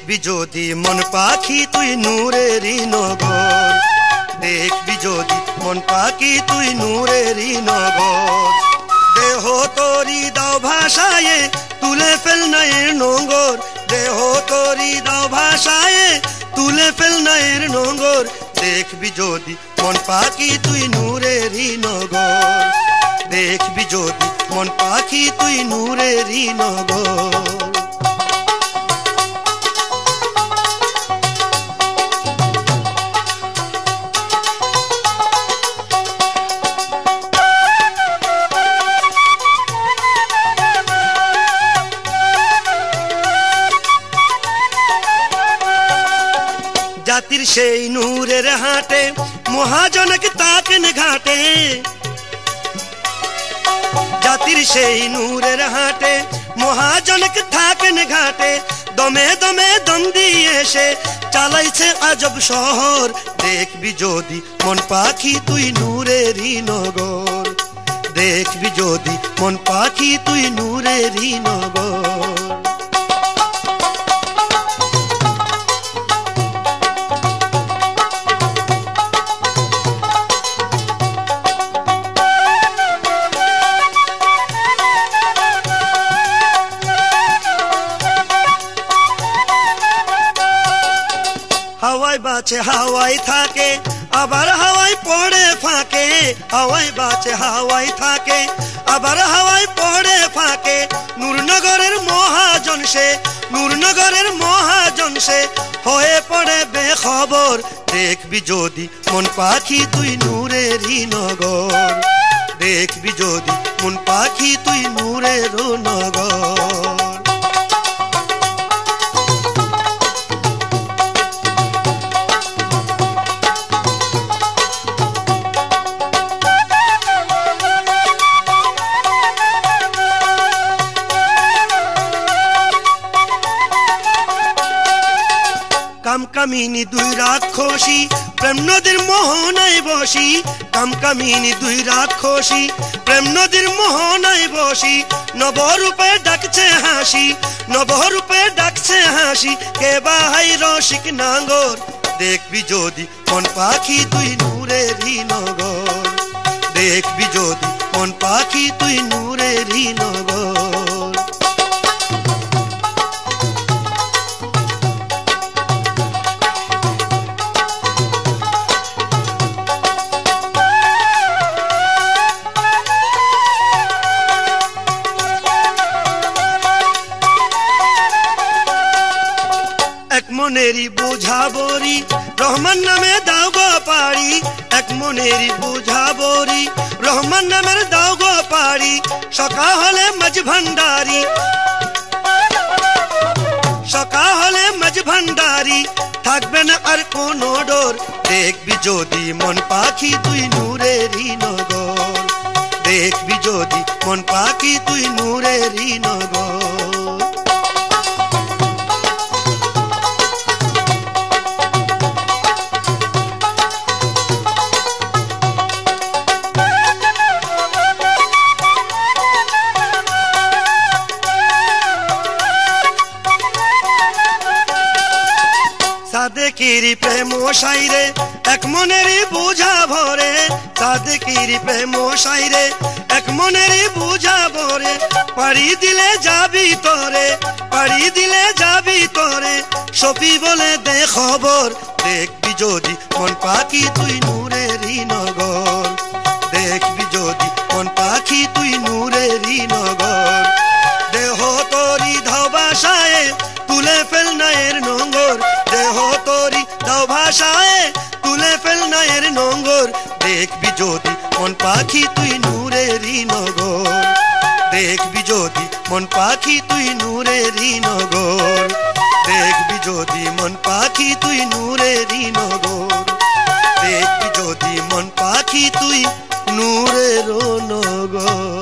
দেখবি যদি মন পাখি তুই নূরেরই নগর, দেখবি যদি মন পাখি তুই নূরেরই নগর। দেহ তোরি দাও ভাষায় তুলে ফেল নয়ের নগর, দেহ তোরি দাও ভাষায় তুলে ফেল নয়ের নগর। দেখবি যদি মন পাখি তুই নূরেরই নগর, দেখবি যদি মন পাখি তুই নূরেরই নগর। জাতির সেই নূরের হাটে মহাজনক তাকেন ঘাটে, জাতির সেই নূরের হাটে মহাজনক থাকেন ঘাটে। দমে দমে দম দিয়ে সে চালাইছে আজব শহর। দেখবি যদি মন পাখি তুই নূরেরই নগর, দেখবি যদি মন পাখি তুই নূরেরই নগর। হাওয়ায় বাঁচে হাওয়ায় থাকে আবার হাওয়ায় পড়ে ফাঁকে, হাওয়ায় বাঁচে হাওয়ায় থাকে আবার হাওয়ায় পড়ে ফাঁকে। নূরনগরের মহাজন সে, নূরনগরের মহাজন সে হয়ে পড়ে বেখবর। দেখবি যদি মন পাখি তুই নূরেরই নগর, দেখবি যদি মন পাখি তুই নূরের নগর। কামকামিনী দুই রাক্ষসী প্রেম নদীর মোহনায় বসি, কামকামিনী দুই রাক্ষসী প্রেম নদীর মোহনায় বসি। নবরূপে ডাকছে হাসি, নবরূপে ডাকছে হাসি, কে বাহাই রসিক নাঙ্গর। দেখবি যদি মন পাখি তুই নূরেরই নগর, দেখবি যদি মন পাখি তুই নূরেরই নগর। এক মনেরই বোঝা বরি রহমান নামে দাও গো পাড়ি, এক মনেরই বোঝা বরি রহমান নামের দাও গো পাড়ি। সকা হলে মাঝ ভান্ডারি, সকা হলে মাঝ ভান্ডারি, থাকবে না আর কোনো ডোর। দেখবি যদি মন পাখি তুই নূরেরই নগর, দেখবি যদি মন পাখি তুই নূরেরই নগর। সাদেকিরি প্রেম সাইরে এক মনেরই বুঝা ভরে, সাদেকিরি প্রেম সাইরে এক মনেরই বুঝা ভরে। পাড়ি দিলে যাবি তোরে, পাড়ি দিলে যাবি তোরে, সপি বলে দে খবর। দেখবি যদি মন পাখি তুই নূরেরই নগর, দেখবি যদি মন পাখি তুই নূরেরই নগর। দেহ তোরি ধাও ভাষায় তুলে ফেল নয়ের নঙ্গর, দেহ তোরি দাও ভাষায় তুলে ফেল নয়ের নঙ্গর। দেখবি যদি মন পাখি তুই নূরেরই নগর, দেখবি যদি মন পাখি তুই নূরেরই নগর, দেখবি যদি মন পাখি তুই নূরেরই নগর, দেখবি যদি মন পাখি তুই নূরের নগর।